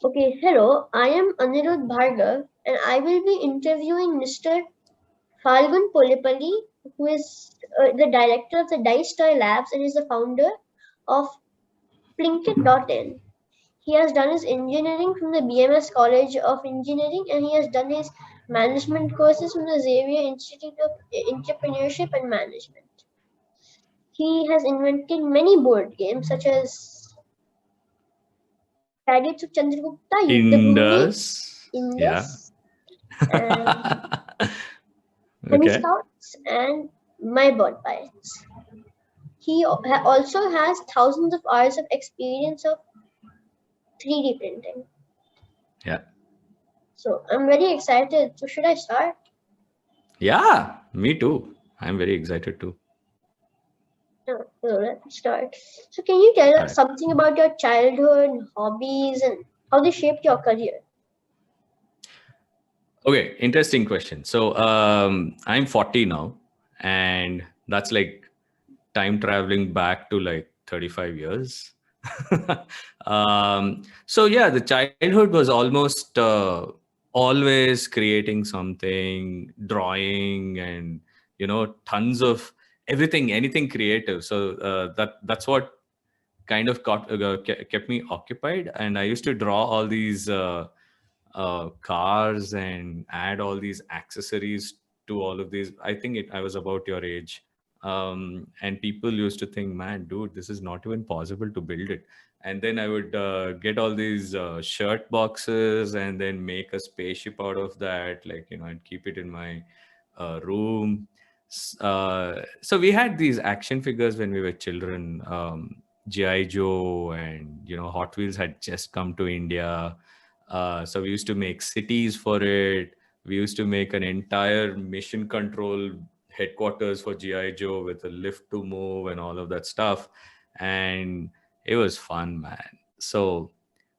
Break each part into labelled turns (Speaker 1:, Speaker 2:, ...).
Speaker 1: Okay, hello, I am Anirudh Bhargav and I will be interviewing Mr. Falgun Polipalli, who is the director of the Dice Toy Labs and is the founder of Plinkit.in. He has done his engineering from the BMS College of Engineering and he has done his management courses from the Xavier Institute of Entrepreneurship and Management. He has invented many board games such as Chariots of Chandragupta, Yuddhabhumi,
Speaker 2: Indus. Yeah.
Speaker 1: Indus, and Honey
Speaker 2: Okay.
Speaker 1: Scouts, and My Bird Pirates. He also has thousands of hours of experience of 3D printing.
Speaker 2: Yeah.
Speaker 1: So I'm very excited. So should I start?
Speaker 2: Yeah. Me too. I'm very excited too.
Speaker 1: No, so let's start. So can you tell
Speaker 2: All
Speaker 1: us
Speaker 2: right.
Speaker 1: something about your childhood, hobbies, and how they shaped your career?
Speaker 2: Okay. Interesting question. So I'm 40 now, and that's like time traveling back to like 35 years. So yeah, the childhood was almost always creating something, drawing, and tons of everything, anything creative. So that's what kind of kept me occupied. And I used to draw all these cars and add all these accessories to all of these. I think I was about your age. And people used to think, man, dude, this is not even possible to build it. And then I would get all these shirt boxes and then make a spaceship out of that, like, and keep it in my room. So we had these action figures when we were children. GI Joe and Hot Wheels had just come to India, so we used to make cities for it. We used to make an entire mission control headquarters for GI Joe with a lift to move and all of that stuff, and it was fun, man. So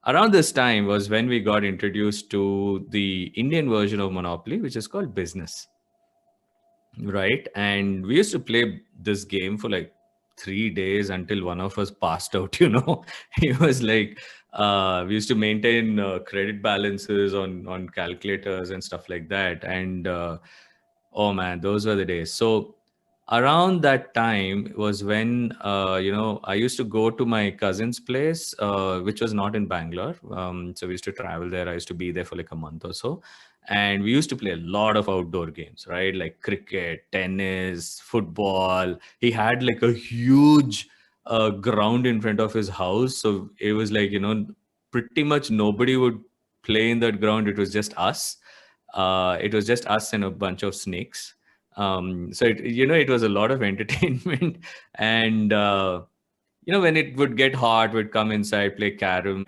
Speaker 2: around this time was when we got introduced to the Indian version of Monopoly, which is called Business, right? And we used to play this game for like 3 days until one of us passed out. It was like we used to maintain credit balances on calculators and stuff like that. And oh man, those were the days. So around that time was when I used to go to my cousin's place, which was not in Bangalore. So we used to travel there. I used to be there for like a month or so, and we used to play a lot of outdoor games, right? Like cricket, tennis, football. He had like a huge ground in front of his house, so it was like, pretty much nobody would play in that ground. It was just us. It was just us and a bunch of snakes. So it was a lot of entertainment. And when it would get hot, we'd come inside, play carom.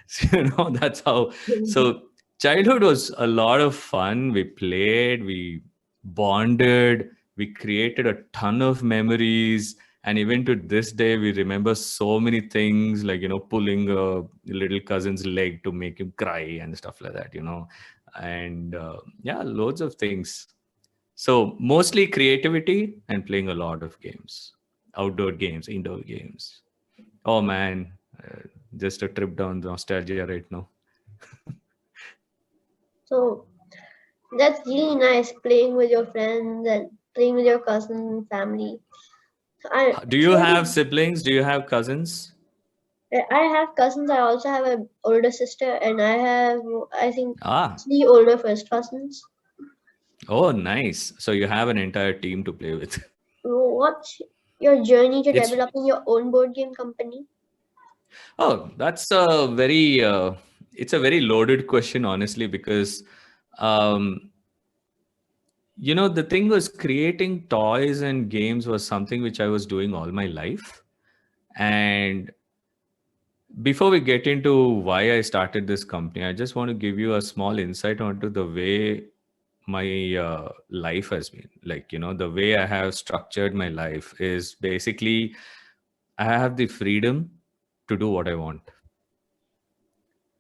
Speaker 2: So, that's how. So childhood was a lot of fun. We played, we bonded, we created a ton of memories. And even to this day, we remember so many things, like, pulling a little cousin's leg to make him cry and stuff like that. And yeah, loads of things. So mostly creativity and playing a lot of games, outdoor games, indoor games. Oh man, just a trip down nostalgia right now.
Speaker 1: So that's really nice playing with your friends and playing with your cousin family. So I
Speaker 2: Do you
Speaker 1: so
Speaker 2: have siblings? Do you have cousins?
Speaker 1: I have cousins. I also have an older sister, and I have, I think,
Speaker 2: Ah,
Speaker 1: three older first cousins.
Speaker 2: oh, nice. So you have an entire team to play with.
Speaker 1: What's your journey to
Speaker 2: It's
Speaker 1: developing your own board game company?
Speaker 2: Oh, that's a very it's a very loaded question, honestly, because um, the thing was, creating toys and games was something which I was doing all my life. And before we get into why I started this company, I just want to give you a small insight onto the way my life has been. Like, the way I have structured my life is basically I have the freedom to do what I want.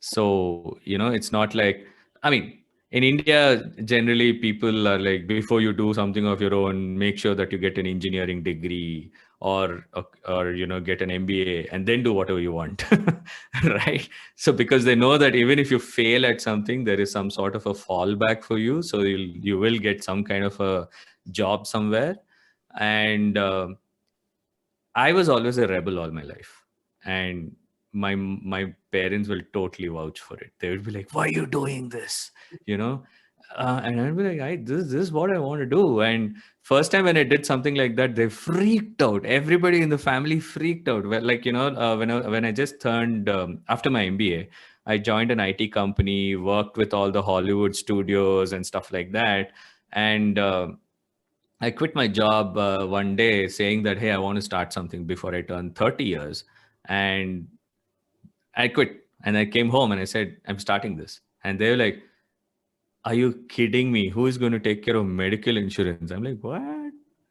Speaker 2: So, it's not like, I mean, in India, generally people are like, before you do something of your own, make sure that you get an engineering degree or get an MBA and then do whatever you want. Right? So because they know that even if you fail at something, there is some sort of a fallback for you, so you will get some kind of a job somewhere. And I was always a rebel all my life, and my parents will totally vouch for it. They would be like, "Why are you doing this?" You know, and I'd be like, "This is what I want to do." And first time when I did something like that, they freaked out. Everybody in the family freaked out. Well, like when I just turned after my MBA, I joined an IT company, worked with all the Hollywood studios and stuff like that, and I quit my job one day saying that, hey, I want to start something before I turn 30 years. And I quit and I came home and I said, I'm starting this. And they were like, are you kidding me? Who is going to take care of medical insurance? I'm like, what?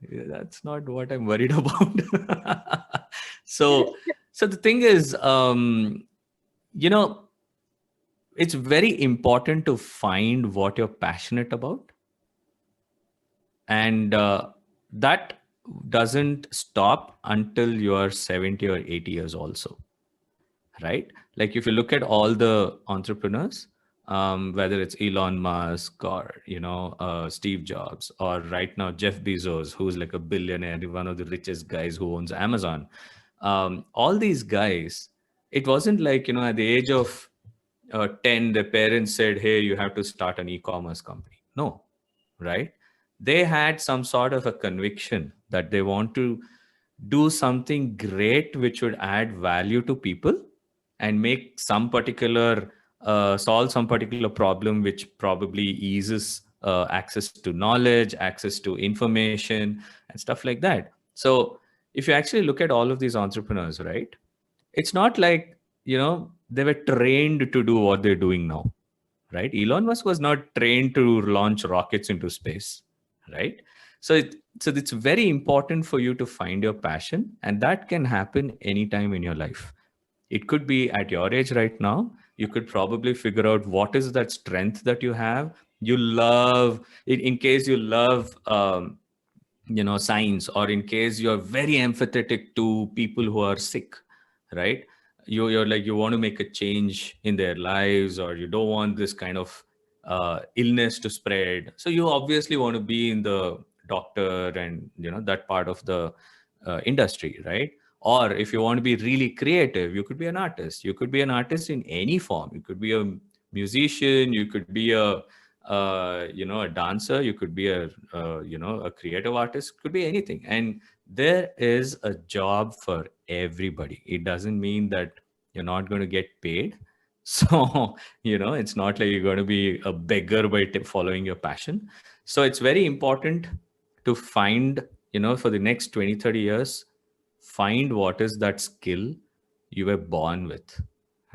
Speaker 2: Yeah, that's not what I'm worried about. so, so the thing is, you know, it's very important to find what you're passionate about, and that doesn't stop until you're 70 or 80 years also, right? Like if you look at all the entrepreneurs, whether it's Elon Musk or Steve Jobs, or right now Jeff Bezos, who's like a billionaire, one of the richest guys who owns Amazon. All these guys, it wasn't like at the age of 10 the parents said, hey, you have to start an e-commerce company. No, right? They had some sort of a conviction that they want to do something great which would add value to people and make some particular solve some particular problem which probably eases access to knowledge, access to information, and stuff like that. So if you actually look at all of these entrepreneurs, right, it's not like they were trained to do what they're doing now, right? Elon Musk was not trained to launch rockets into space, right? So it's very important for you to find your passion, and that can happen anytime in your life. It could be at your age right now. You could probably figure out what is that strength that you have. You love, in case you love science, or in case you're very empathetic to people who are sick, right? You're like, you want to make a change in their lives, or you don't want this kind of illness to spread, so you obviously want to be in the doctor and that part of the industry, right? Or if you want to be really creative, you could be an artist. You could be an artist in any form. You could be a musician, you could be a dancer, you could be a creative artist, could be anything. And there is a job for everybody. It doesn't mean that you're not going to get paid. So it's not like you're going to be a beggar by following your passion. So it's very important to find, for the next 20-30 years, find what is that skill you were born with,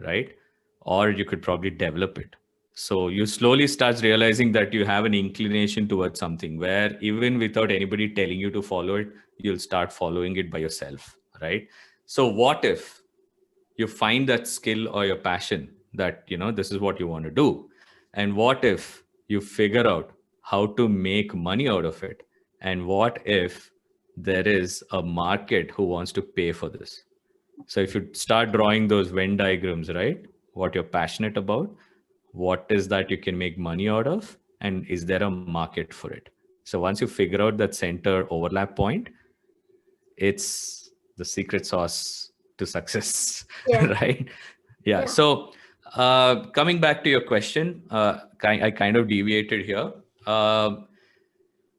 Speaker 2: right? Or you could probably develop it. So you slowly start realizing that you have an inclination towards something, where even without anybody telling you to follow it, you'll start following it by yourself, right? So what if you find that skill or your passion, that this is what you want to do, and what if you figure out how to make money out of it, and what if there is a market who wants to pay for this? So if you start drawing those Venn diagrams, right, what you're passionate about, what is that you can make money out of, and is there a market for it? So once you figure out that center overlap point, it's the secret sauce to success.
Speaker 1: Yeah.
Speaker 2: Right? Yeah.
Speaker 1: Yeah.
Speaker 2: So coming back to your question, I kind of deviated here.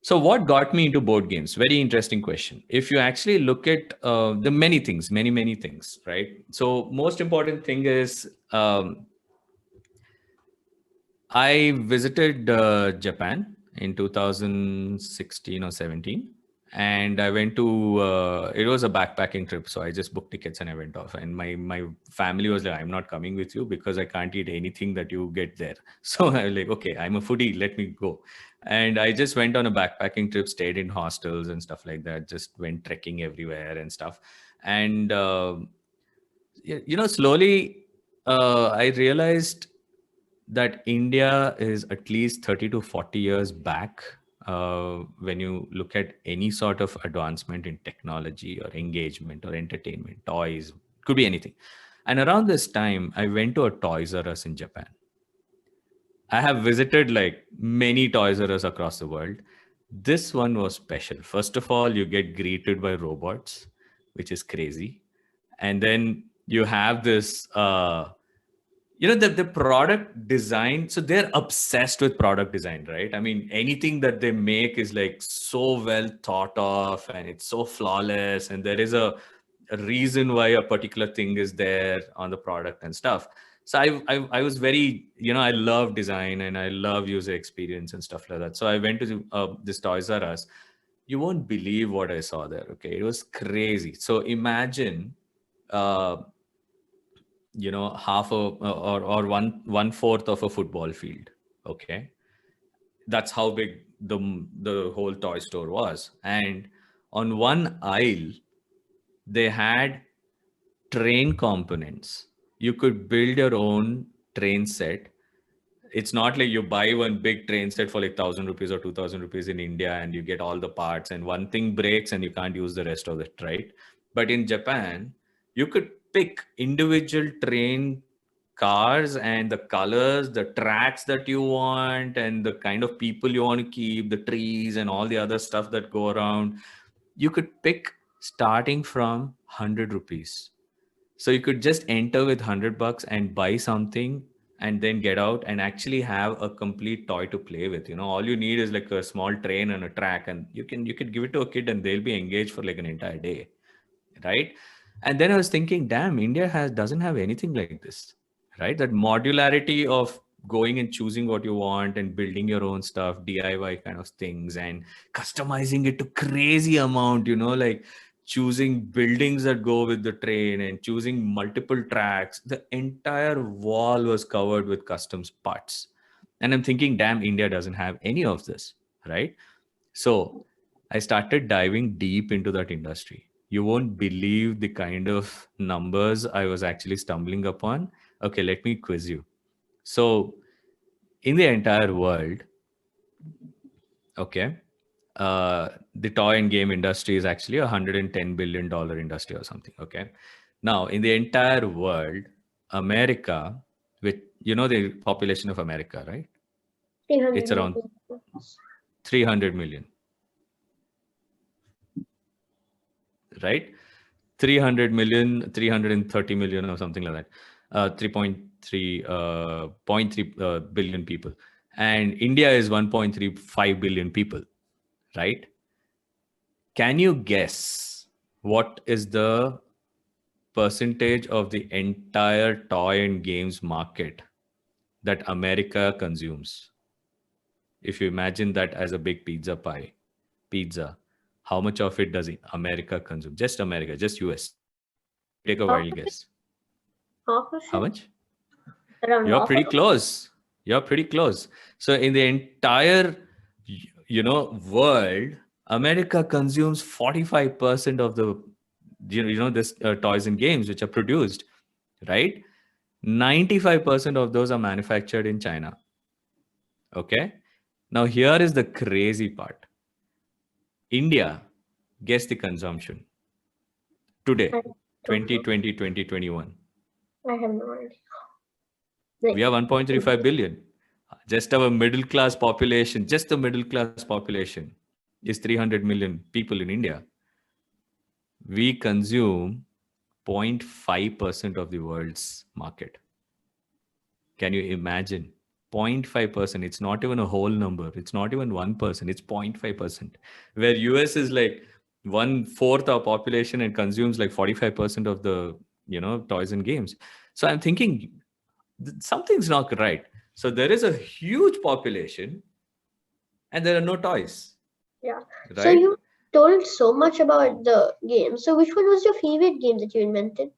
Speaker 2: So what got me into board games? Very interesting question. If you actually look at the many things, many things, right? So most important thing is, I visited Japan in 2016 or 17, and I went to. It was a backpacking trip, so I just booked tickets and I went off. And my family was like, "I'm not coming with you because I can't eat anything that you get there." So I was like, "Okay, I'm a foodie. Let me go." And I just went on a backpacking trip, stayed in hostels and stuff like that. Just went trekking everywhere and stuff. And slowly I realized that India is at least 30 to 40 years back when you look at any sort of advancement in technology or engagement or entertainment, toys, could be anything. And around this time, I went to a Toys R Us in Japan. I have visited like many Toys R Us across the world. This one was special. First of all, you get greeted by robots, which is crazy. And then you have this, the product design. So they're obsessed with product design, right? I mean, anything that they make is like so well thought of and it's so flawless. And there is a reason why a particular thing is there on the product and stuff. So I was very, I love design and I love user experience and stuff like that. So I went to this Toys R Us. You won't believe what I saw there. Okay, it was crazy. So imagine, uh, half or one fourth of a football field. Okay, that's how big the whole toy store was. And on one aisle, they had train components. You could build your own train set. It's not like you buy one big train set for like 1,000 rupees or 2,000 rupees in India and you get all the parts and one thing breaks and you can't use the rest of it, right? But in Japan, you could pick individual train cars and the colors, the tracks that you want, and the kind of people you want to keep, the trees and all the other stuff that go around. You could pick starting from 100 rupees. So you could just enter with 100 bucks and buy something and then get out and actually have a complete toy to play with. All you need is like a small train and a track, and you could give it to a kid and they'll be engaged for like an entire day, right? And then I was thinking, damn, India doesn't have anything like this, right? That modularity of going and choosing what you want and building your own stuff, DIY kind of things, and customizing it to crazy amount, like choosing buildings that go with the train and choosing multiple tracks. The entire wall was covered with customs parts. And I'm thinking, damn, India doesn't have any of this, right? So I started diving deep into that industry. You won't believe the kind of numbers I was actually stumbling upon. Okay, let me quiz you. So, in the entire world, okay, the toy and game industry is actually $110 billion industry or something. Okay, now in the entire world, America, with the population of America, right?
Speaker 1: 300
Speaker 2: It's around
Speaker 1: million.
Speaker 2: 300 million, right? 300 million, 330 million or something like that. 3.3 billion people. And India is 1.35 billion people, right? Can you guess what is the percentage of the entire toy and games market that America consumes? If you imagine that as a big pizza, how much of it does America consume? Just America, just US. Take a
Speaker 1: Half
Speaker 2: wild
Speaker 1: of it?
Speaker 2: guess.
Speaker 1: Half of
Speaker 2: How
Speaker 1: it?
Speaker 2: much?
Speaker 1: Around
Speaker 2: You're
Speaker 1: half of
Speaker 2: pretty
Speaker 1: it?
Speaker 2: close. You're pretty close. So in the entire, world, America consumes 45% of the, this toys and games which are produced, right? 95% of those are manufactured in China. Okay. Now here is the crazy part. India, guess the consumption
Speaker 1: I
Speaker 2: today,
Speaker 1: don't know.
Speaker 2: 2020, 2021.
Speaker 1: I have no idea.
Speaker 2: We
Speaker 1: Like,
Speaker 2: are 1.35 billion. Just our middle class population, just the middle class population is 300 million people in India. We consume 0.5% of the world's market. Can you imagine? 0.5%. It's not even a whole number. It's not even 1%. It's 0.5%. Where US is like one fourth of population and consumes like 45% of the, toys and games. So I'm thinking something's not right. So there is a huge population and there are no toys,
Speaker 1: yeah. So
Speaker 2: right?
Speaker 1: you told so much about the game. So which one was your favorite game that you invented?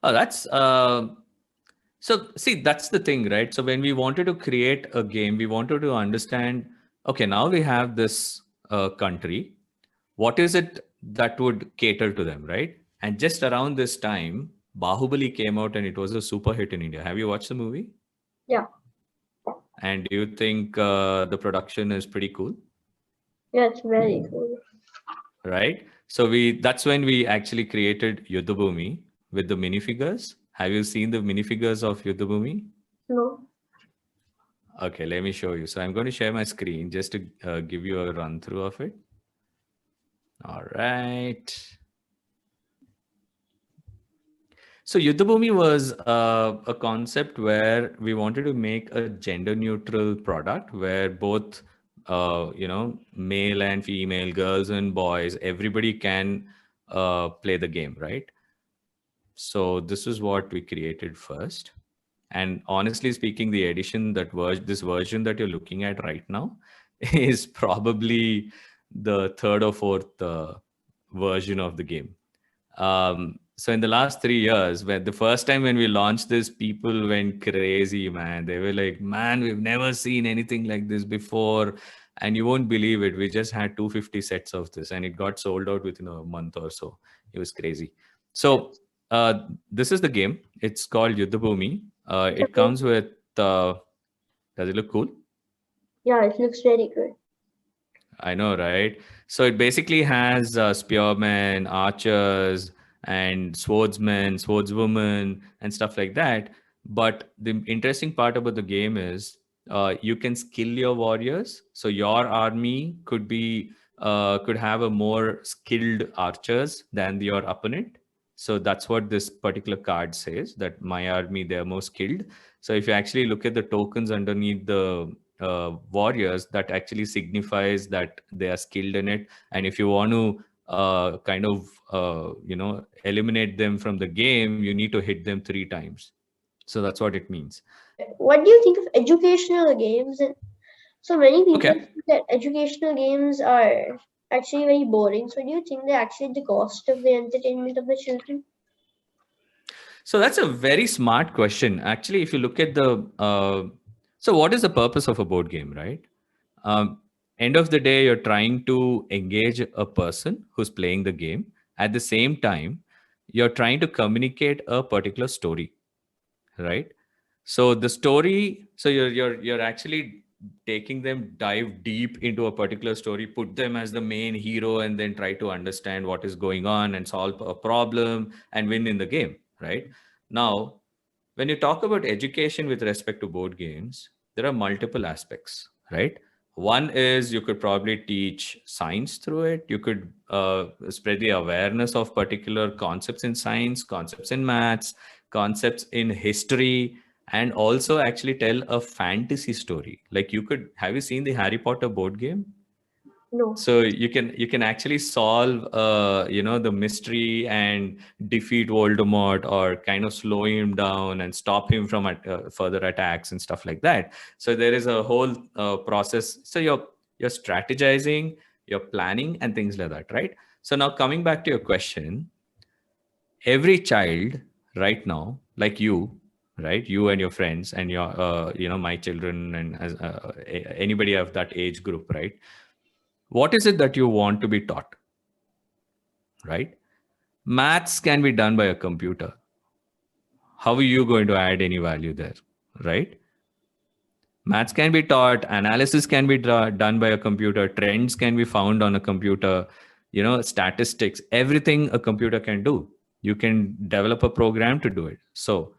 Speaker 2: Oh, that's so see, that's the thing, right? So when we wanted to create a game, we wanted to understand, okay, now we have this country. What is it that would cater to them, right? And just around this time, Bahubali came out and it was a super hit in India. Have you watched the movie?
Speaker 1: Yeah.
Speaker 2: And do you think the production is pretty cool?
Speaker 1: That's very cool.
Speaker 2: right? So that's when we actually created Yuddhabhumi with the minifigures. Have you seen the minifigures of Yuddhabhumi?
Speaker 1: No.
Speaker 2: Okay, let me show you. So I'm going to share my screen just to give you a run through of it. All right. So Yuddhabhumi was a concept where we wanted to make a gender neutral product where both, male and female, girls and boys, everybody can play the game, right? So this is what we created first. And honestly speaking, the edition this version that you're looking at right now is probably the third or fourth version of the game. So in the last 3 years, when the first time when we launched this, people went crazy, man. They were like, man, we've never seen anything like this before. And you won't believe it. We just had 250 sets of this and it got sold out within a month or so. It was crazy. So this is the game. It's called Yuddhabhumi. It
Speaker 1: Okay.
Speaker 2: comes with, does it look cool?
Speaker 1: Yeah, it looks very good.
Speaker 2: I know, right? So it basically has spearmen, archers, and swordsmen, swordswomen, and stuff like that. But the interesting part about the game is you can skill your warriors. So your army could have a more skilled archers than your opponent. So that's what this particular card says, that my army, they're more skilled. So if you actually look at the tokens underneath the warriors, that actually signifies that they are skilled in it. And if you want to eliminate them from the game, you need to hit them 3 times. So that's what it means.
Speaker 1: What do you think of educational games? And so many people
Speaker 2: Okay.
Speaker 1: think that educational games are actually very boring. So do you think they're actually the cost of the entertainment of the children?
Speaker 2: So that's a very smart question. Actually, if you look at so what is the purpose of a board game, right? Um, End of the day, you're trying to engage a person who's playing the game. At the same time, you're trying to communicate a particular story, right? So the story, so you're actually taking them dive deep into a particular story, put them as the main hero, and then try to understand what is going on and solve a problem and win in the game, right? Now, when you talk about education with respect to board games, there are multiple aspects, right? One is you could probably teach science through it. You could spread the awareness of particular concepts in science, concepts in maths, concepts in history, and also actually tell a fantasy story. Like have you seen the Harry Potter board game?
Speaker 1: No.
Speaker 2: So you can actually solve the mystery and defeat Voldemort, or kind of slow him down and stop him from further attacks and stuff like that. So there is a whole process. So you're strategizing, you're planning, and things like that, right? So now coming back to your question, every child right now, like you, right, you and your friends and your my children, and anybody of that age group, right? What is it that you want to be taught, right? Maths can be done by a computer. How are you going to add any value there, right? Maths can be taught, analysis can be done by a computer, trends can be found on a computer, statistics, everything a computer can do. You can develop a program to do it. So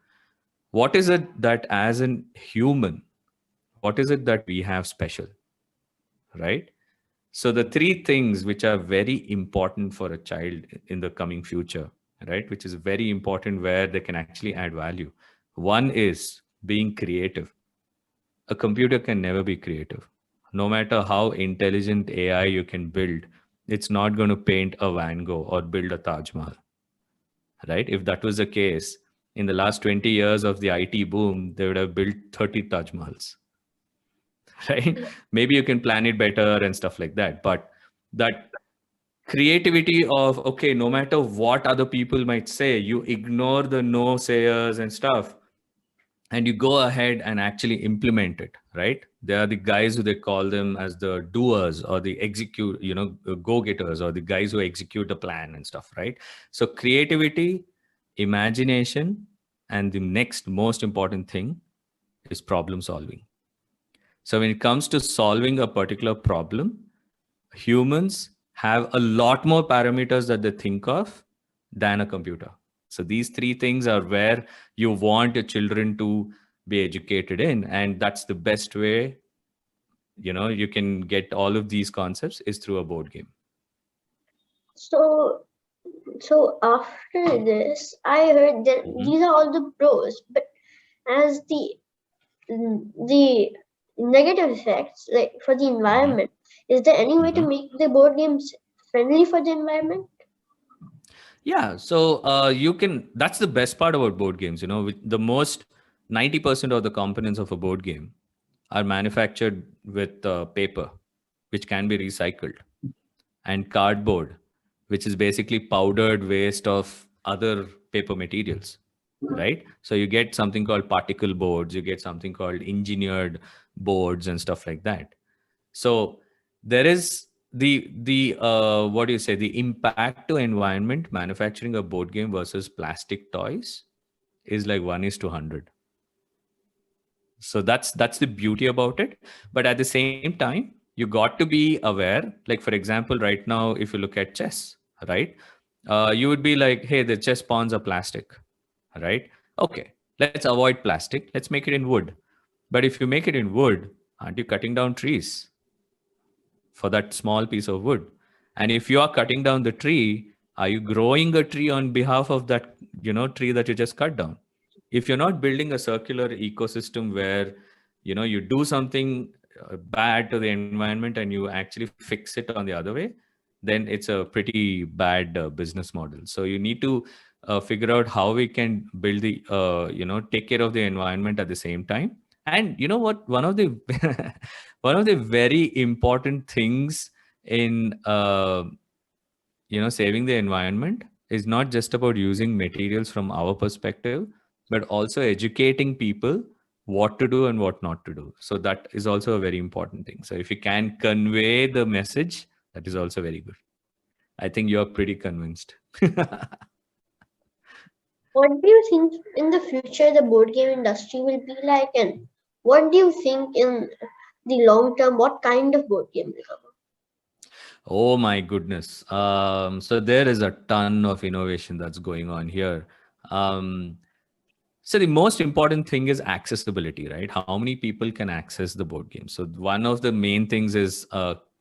Speaker 2: what is it that, as a human, what is it that we have special, right? So the three things which are very important for a child in the coming future, right, which is very important where they can actually add value. One is being creative. A computer can never be creative. No matter how intelligent AI you can build, it's not going to paint a Van Gogh or build a Taj Mahal, right? If that was the case, in the last 20 years of the IT boom, they would have built 30 Taj Mahals, right? Maybe you can plan it better and stuff like that. But that creativity of, okay, no matter what other people might say, you ignore the no sayers and stuff, and you go ahead and actually implement it, right? They are the guys who they call them as the doers, or the execute, go getters, or the guys who execute the plan and stuff, right? So creativity, imagination, and the next most important thing is problem solving. So when it comes to solving a particular problem, Humans have a lot more parameters that they think of than a computer. So these three things are where you want your children to be educated in, and that's the best way, you can get all of these concepts is through a board game.
Speaker 1: So, so after this, I heard that
Speaker 2: Mhm.
Speaker 1: these are all the pros, but as the negative effects, like for the
Speaker 2: Mhm.
Speaker 1: environment, is there any way to
Speaker 2: Mhm.
Speaker 1: make the board games friendly for the environment?
Speaker 2: Yeah, so you can. That's the best part about board games. The most 90% of the components of a board game are manufactured with paper, which can be recycled, and cardboard, which is basically powdered waste of other paper materials, right? So you get something called particle boards, you get something called engineered boards and stuff like that. So there is the what do you say, the impact to environment manufacturing a board game versus plastic toys is like 1:100. So that's the beauty about it. But at the same time, you got to be aware, like for example, right now if you look at chess, right, you would be like, hey, the chess pawns are plastic, right? Okay, let's avoid plastic, let's make it in wood. But if you make it in wood, aren't you cutting down trees for that small piece of wood? And if you are cutting down the tree, are you growing a tree on behalf of that tree that you just cut down? If you're not building a circular ecosystem where you do something bad to the environment and you actually fix it on the other way, then it's a pretty bad business model. So you need to figure out how we can build the take care of the environment at the same time. And you know what, one of the one of the very important things in saving the environment is not just about using materials from our perspective, but also educating people what to do and what not to do. So that is also a very important thing. So if you can convey the message, that is also very good. I think you're pretty convinced.
Speaker 1: What do you think in the future the board game industry will be like, and what do you think in the long term, what kind of board game will come?
Speaker 2: Oh my goodness. So there is a ton of innovation that's going on here. Um, So the most important thing is accessibility, right? How many people can access the board game? So one of the main things is,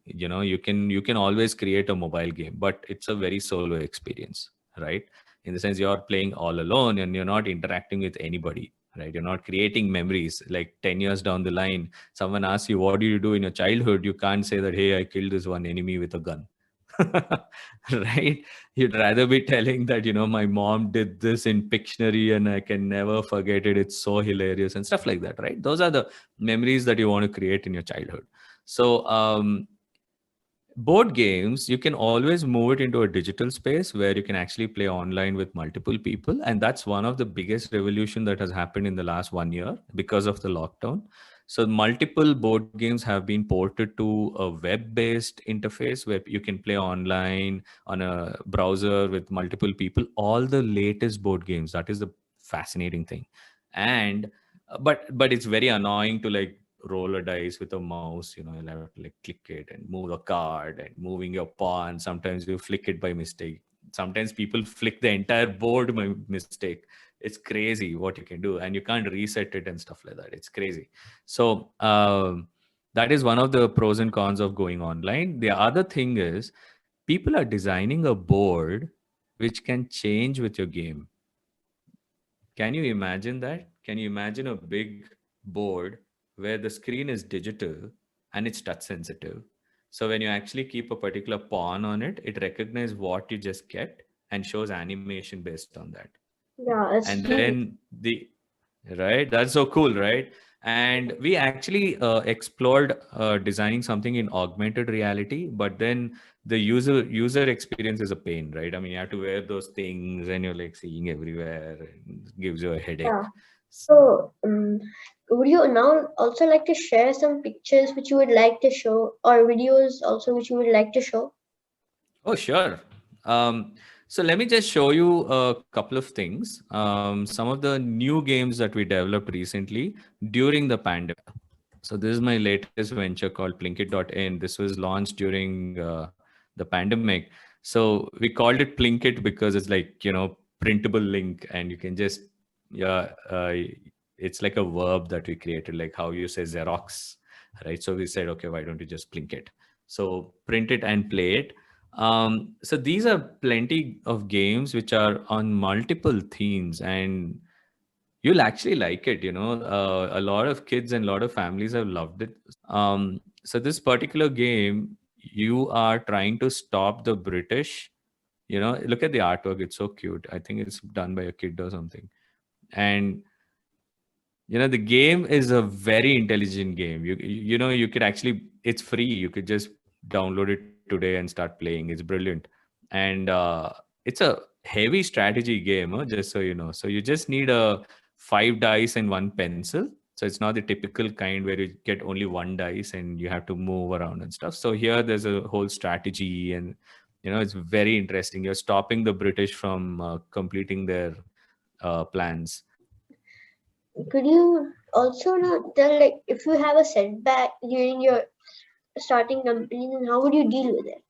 Speaker 2: you can always create a mobile game, but it's a very solo experience, right? In the sense you're playing all alone and you're not interacting with anybody, right? You're not creating memories. Like 10 years down the line, someone asks you, "What do you do in your childhood?" You can't say that, "Hey, I killed this one enemy with a gun." Right? You'd rather be telling that, my mom did this in Pictionary and I can never forget it. It's so hilarious and stuff like that, right? Those are the memories that you want to create in your childhood. So, board games, you can always move it into a digital space where you can actually play online with multiple people. And that's one of the biggest revolution that has happened in the last 1 year because of the lockdown. So multiple board games have been ported to a web-based interface where you can play online on a browser with multiple people, all the latest board games. That is the fascinating thing. And but it's very annoying to like roll a dice with a mouse. You'll have to like click it and move a card and moving your pawn. Sometimes you flick it by mistake. Sometimes people flick the entire board by mistake. It's crazy what you can do, and you can't reset it and stuff like that. It's crazy. So that is one of the pros and cons of going online. The other thing is people are designing a board which can change with your game. Can you imagine that? Can you imagine a big board where the screen is digital and it's touch sensitive? So when you actually keep a particular pawn on it, it recognizes what you just get and shows animation based on that.
Speaker 1: Yeah, it's
Speaker 2: And
Speaker 1: huge.
Speaker 2: then the right, that's so cool, right? And we actually explored designing something in augmented reality, but then the user experience is a pain, right? I mean, you have to wear those things and you're like seeing everywhere, and it gives you a
Speaker 1: Yeah.
Speaker 2: headache.
Speaker 1: So, would you now also like to share some pictures which you would like to show, or videos also which you would like to show?
Speaker 2: Oh, sure. So let me just show you a couple of things. Some of the new games that we developed recently during the pandemic. So this is my latest venture called Plinkit.in. This was launched during the pandemic. So we called it Plinkit because it's like, printable link, and you can just, yeah, it's like a verb that we created, like how you say Xerox, right? So we said, okay, why don't you just Plink it? So print it and play it. So these are plenty of games which are on multiple themes, and you'll actually like it. A lot of kids and a lot of families have loved it. So this particular game, you are trying to stop the British. Look at the artwork, it's so cute. I think it's done by a kid or something. And the game is a very intelligent game. You could actually, it's free, you could just download it today and start playing. It's brilliant. And it's a heavy strategy game, just so you know. So you just need a 5 dice and one pencil. So it's not the typical kind where you get only one dice and you have to move around and stuff. So here there's a whole strategy, and it's very interesting. You're stopping the British from completing their plans.
Speaker 1: Could you also now tell, like, if you have a setback during your starting company, then how would you deal with it?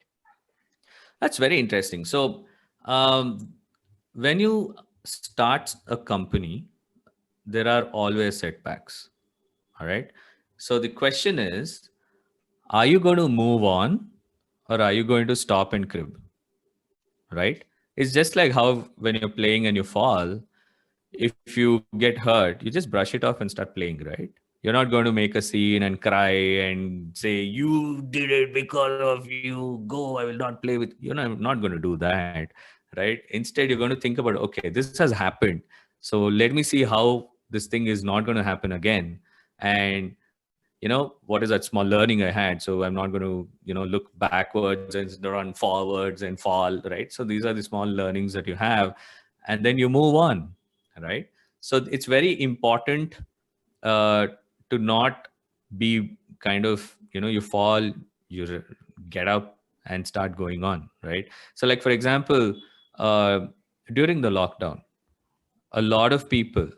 Speaker 2: That's very interesting. So, when you start a company, there are always setbacks. All right. So, the question is, are you going to move on, or are you going to stop and crib? Right. It's just like how when you're playing and you fall, if you get hurt, you just brush it off and start playing, right? You're not going to make a scene and cry and say, "You did it because of you. Go, I will not play with." You're not going to do that, right? Instead, you're going to think about, okay, this has happened. So let me see how this thing is not going to happen again. And what is that small learning I had? So I'm not going to, look backwards and run forwards and fall, right? So these are the small learnings that you have, and then you move on, right? So it's very important uh, to not be kind of, you fall, you get up and start going on, right? So like, for example, uh, during the lockdown, a lot of people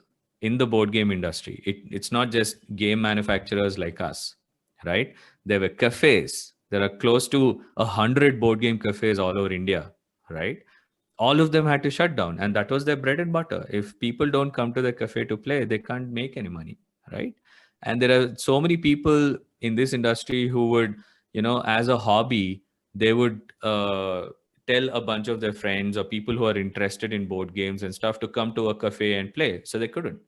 Speaker 2: in the board game industry, it's not just game manufacturers like us, right? There were cafes. There are close to 100 board game cafes all over India, right? All of them had to shut down, and that was their bread and butter. If people don't come to the cafe to play, they can't make any money, right? And there are so many people in this industry who would, as a hobby, they would tell a bunch of their friends or people who are interested in board games and stuff to come to a cafe and play. So they couldn't,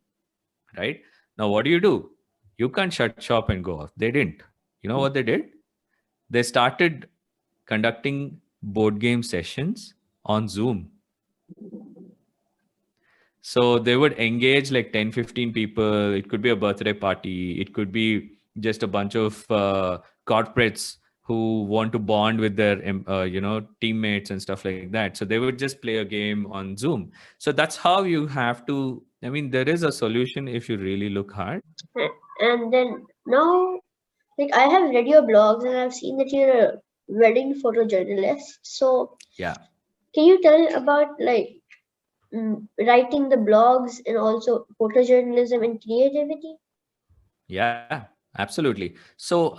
Speaker 2: right? Now what do? You can't shut shop and go off. They didn't. You know what they did? They started conducting board game sessions on Zoom. So they would engage like 10, 15 people. It could be a birthday party. It could be just a bunch of corporates who want to bond with their, teammates and stuff like that. So they would just play a game on Zoom. So that's how you have to, I mean, there is a solution if you really look hard.
Speaker 1: And then now, like, I have read your blogs and I've seen that you're a wedding photojournalist. So
Speaker 2: Yeah.
Speaker 1: can you tell about, like, writing the blogs and also photojournalism and creativity?
Speaker 2: Yeah, absolutely. So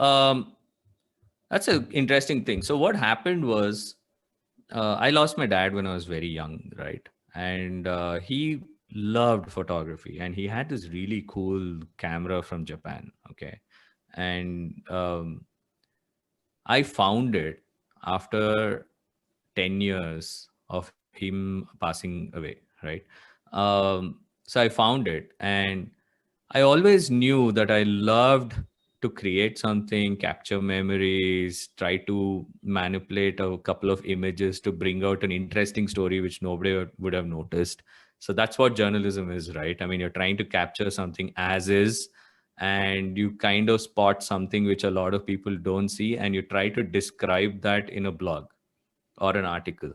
Speaker 2: that's an interesting thing. So what happened was, I lost my dad when I was very young, right? And he loved photography, and he had this really cool camera from Japan. Okay, and I found it after 10 years of him passing away, right? So I found it, and I always knew that I loved to create something, capture memories, try to manipulate a couple of images to bring out an interesting story which nobody would have noticed. So that's what journalism is, right? I mean, you're trying to capture something as is, and you kind of spot something which a lot of people don't see, and you try to describe that in a blog or an article,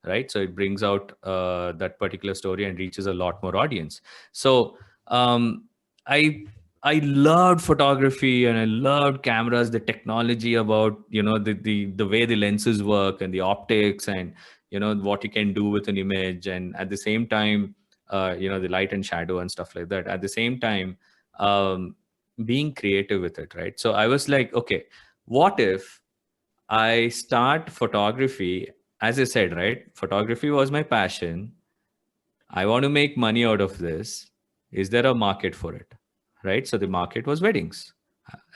Speaker 2: right? So it brings out that particular story and reaches a lot more audience. So um, i I loved photography, and I loved cameras, the technology about, the way the lenses work and the optics, and what you can do with an image, and at the same time, the light and shadow and stuff like that. At the same time, um, being creative with it, right? So I was like, okay, what if I start photography? As I said, right, photography was my passion. I want to make money out of this. Is there a market for it? Right? So the market was weddings.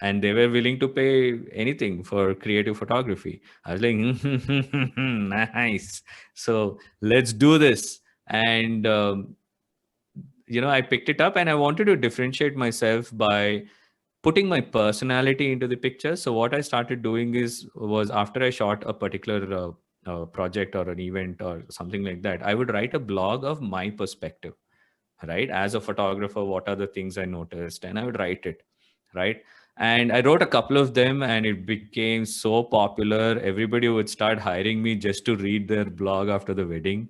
Speaker 2: And they were willing to pay anything for creative photography. I was like, nice. So let's do this. And, I picked it up and I wanted to differentiate myself by putting my personality into the picture. So what I started doing was after I shot a particular project or an event or something like that, I would write a blog of my perspective, right? As a photographer, what are the things I noticed, and I would write it, right? And I wrote a couple of them, and it became so popular. Everybody would start hiring me just to read their blog after the wedding.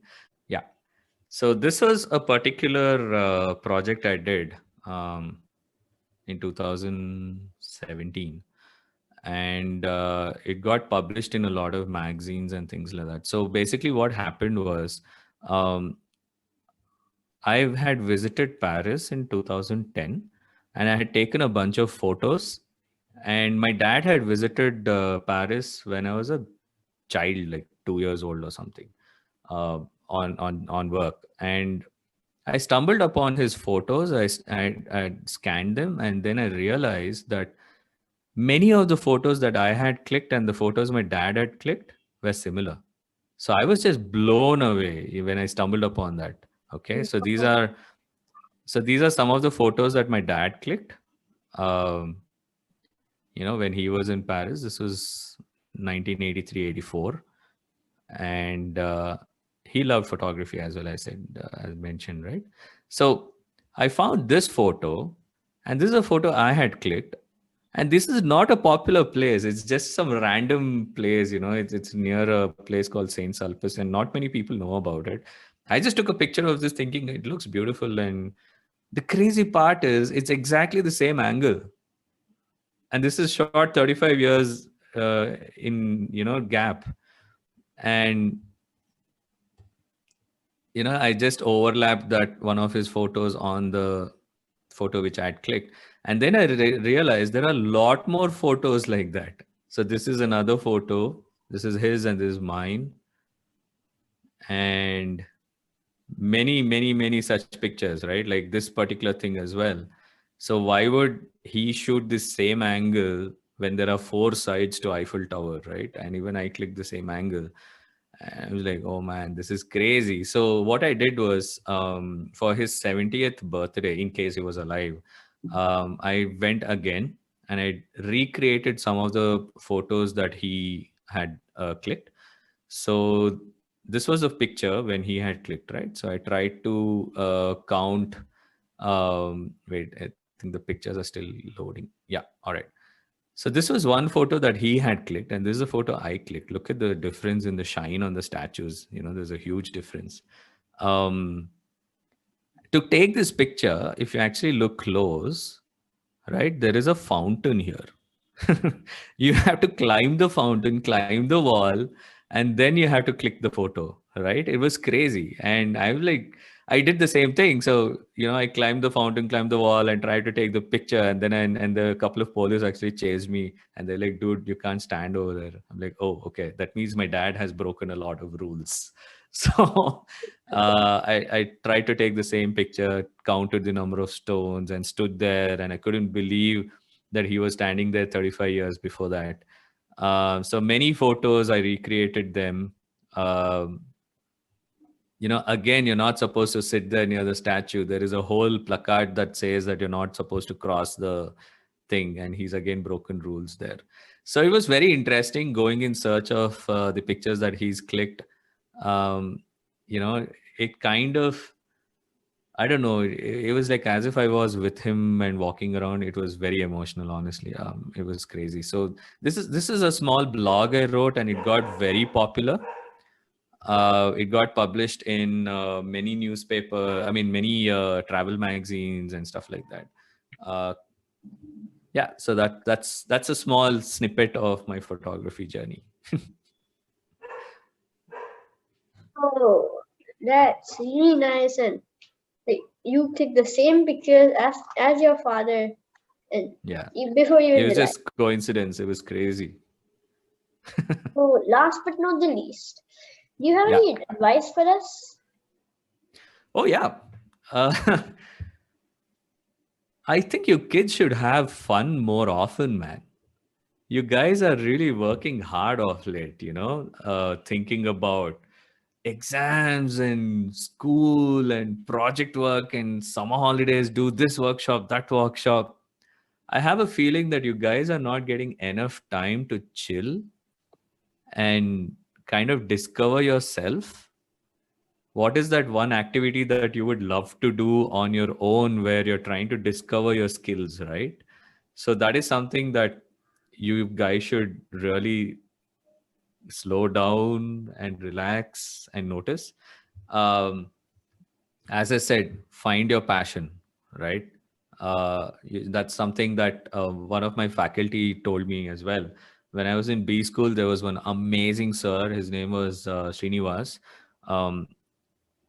Speaker 2: Yeah. So this was a particular project I did. In 2017, and it got published in a lot of magazines and things like that. So basically what happened was, um, I had visited Paris in 2010, and I had taken a bunch of photos, and my dad had visited Paris when I was a child, like 2 years old or something, on work. And I stumbled upon his photos. I scanned them, and then I realized that many of the photos that I had clicked and the photos my dad had clicked were similar. So I was just blown away when I stumbled upon that. Okay, so these are some of the photos that my dad clicked. Um, when he was in Paris. This was 1983, 84, and he loved photography as well. I said, as mentioned, right? So I found this photo, and this is a photo I had clicked. And this is not a popular place. It's just some random place. It's near a place called Saint Sulpice, and not many people know about it. I just took a picture of this, thinking it looks beautiful. And the crazy part is, it's exactly the same angle, and this is short 35 years in gap. And I just overlapped that one of his photos on the photo which I had clicked. And then I realized there are a lot more photos like that. So this is another photo. This is his and this is mine. And many, many, many such pictures, right? Like this particular thing as well. So why would he shoot the same angle when there are four sides to Eiffel Tower, right? And even I clicked the same angle. And I was like, oh man, this is crazy. So what I did was, for his 70th birthday, in case he was alive, I went again and I recreated some of the photos that he had clicked. So this was a picture when he had clicked, right? So I tried to count. Wait, I think the pictures are still loading. Yeah, all right. So this was one photo that he had clicked, and this is a photo I clicked. Look at the difference in the shine on the statues. There's a huge difference. Um, to take this picture, if you actually look close, right, there is a fountain here. You have to climb the fountain, climb the wall, and then you have to click the photo, right? It was crazy. And I was like, I did the same thing. So, I climbed the fountain, climbed the wall, and tried to take the picture. And then and the couple of police actually chased me, and they're like, dude, you can't stand over there. I'm like, oh, okay. That means my dad has broken a lot of rules. So I tried to take the same picture, counted the number of stones, and stood there, and I couldn't believe that he was standing there 35 years before that. So many photos, I recreated them. Um, again, you're not supposed to sit there near the statue. There is a whole placard that says that you're not supposed to cross the thing, and he's again broken rules there. So it was very interesting going in search of the pictures that he's clicked. Um, it kind of, I don't know. It was like as if I was with him and walking around. It was very emotional, honestly. It was crazy. So this is a small blog I wrote, and it got very popular. It got published in many newspaper. I mean, many travel magazines and stuff like that. Uh, yeah. So that's a small snippet of my photography journey.
Speaker 1: Oh, that's really nice. And like, you click the same pictures as your father. And
Speaker 2: Yeah.
Speaker 1: before you
Speaker 2: It
Speaker 1: even
Speaker 2: was
Speaker 1: realize.
Speaker 2: just coincidence. It was crazy.
Speaker 1: So last but not the least, do you have
Speaker 2: Yeah.
Speaker 1: any advice for us?
Speaker 2: Oh, yeah. Uh, I think your kids should have fun more often, man. You guys are really working hard off late, thinking about exams and school and project work and summer holidays, do this workshop, that workshop. I have a feeling that you guys are not getting enough time to chill and kind of discover yourself. What is that one activity that you would love to do on your own where you're trying to discover your skills, right? So that is something that you guys should really slow down and relax and notice. Um, as I said, find your passion, right? That's something that one of my faculty told me as well. When I was in B school, there was one amazing sir. His name was Srinivas. Um,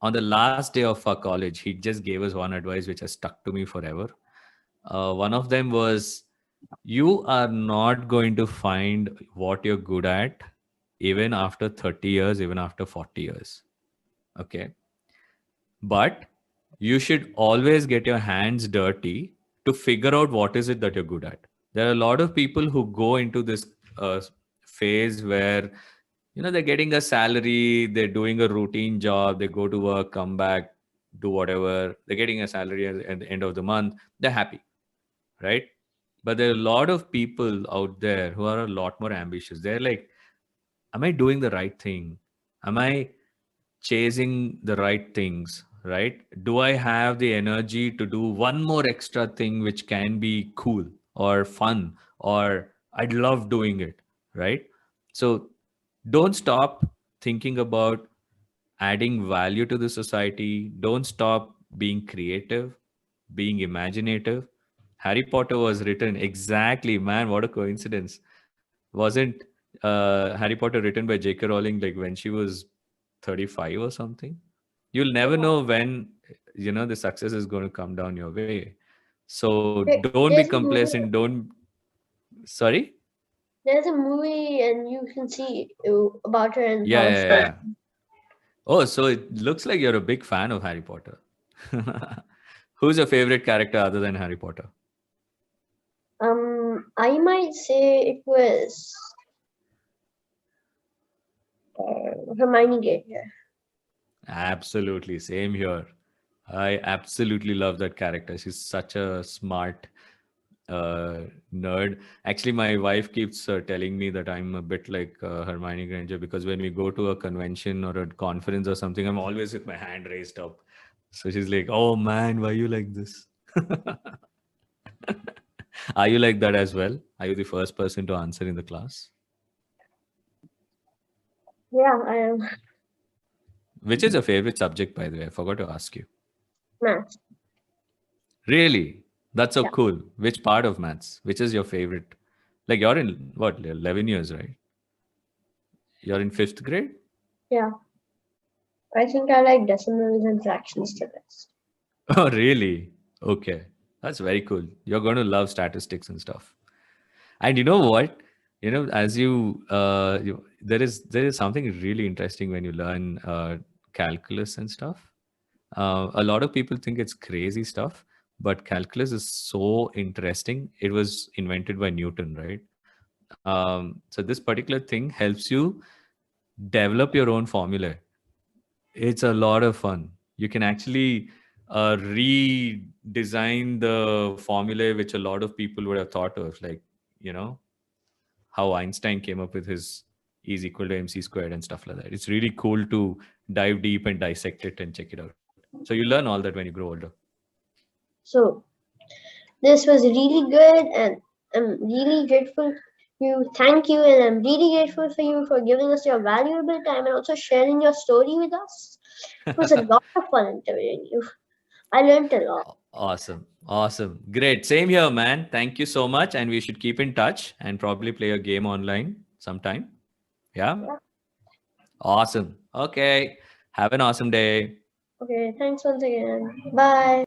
Speaker 2: on the last day of our college, he just gave us one advice which has stuck to me forever. One of them was, you are not going to find what you're good at even after 30 years, even after 40 years. Okay. But you should always get your hands dirty to figure out what is it that you're good at. There are a lot of people who go into this uh, phase where they're getting a salary, they're doing a routine job, they go to work, come back, do whatever, they're getting a salary at the end of the month, they're happy, right? But there are a lot of people out there who are a lot more ambitious. They're like, am I doing the right thing? Am I chasing the right things, right? Do I have the energy to do one more extra thing which can be cool or fun, or I'd love doing it, right? So don't stop thinking about adding value to the society. Don't stop being creative, being imaginative. Harry Potter was written exactly, man, what a coincidence. Wasn't Harry Potter written by J.K. Rowling like when she was 35 or something? You'll never
Speaker 1: Yeah.
Speaker 2: know when the success is going to come down your way. So don't be
Speaker 1: There's a movie.
Speaker 2: complacent. Don't. Sorry.
Speaker 1: There's a movie, and you can see about her and
Speaker 2: Yeah,
Speaker 1: how
Speaker 2: yeah,
Speaker 1: she.
Speaker 2: yeah. Oh, so it looks like you're a big fan of Harry Potter. Who's your favorite character other than Harry Potter?
Speaker 1: I might say it was Hermione Granger.
Speaker 2: Absolutely, same here. I absolutely love that character. She's such a smart nerd. Actually, my wife keeps telling me that I'm a bit like Hermione Granger, because when we go to a convention or a conference or something, I'm always with my hand raised up. So she's like, "Oh man, why are you like this?" Are you like that as well? Are you the first person to answer in the class?
Speaker 1: Yeah, I am.
Speaker 2: Which is your favorite subject, by the way? I forgot to ask you.
Speaker 1: Math.
Speaker 2: Really? That's so
Speaker 1: Yeah,
Speaker 2: cool. Which part of maths? Which is your favorite? Like you're in what, 11 years, right? You're in fifth grade?
Speaker 1: yeah. I think I like decimals and fractions the best.
Speaker 2: Oh, really? Okay. That's very cool. You're going to love statistics and stuff. And you know what? As there is something really interesting when you learn calculus and stuff. A lot of people think it's crazy stuff, but calculus is so interesting. It was invented by Newton, right? So this particular thing helps you develop your own formula. It's a lot of fun. You can actually redesign the formula which a lot of people would have thought of, like, you know, how Einstein came up with his E is equal to mc squared and stuff like that. It's really cool to dive deep and dissect it and check it out. So you learn all that when you grow older.
Speaker 1: So this was really good, and I'm really grateful. You thank you, and I'm really grateful for you for giving us your valuable time and also sharing your story with us. It was a lot of fun interviewing you. I learned a lot.
Speaker 2: Awesome. Awesome. Great. Same here, man. Thank you so much. And we should keep in touch and probably play a game online sometime. Yeah.
Speaker 1: Yeah.
Speaker 2: Awesome. Okay. Have an awesome day.
Speaker 1: Okay. Thanks once again. Bye.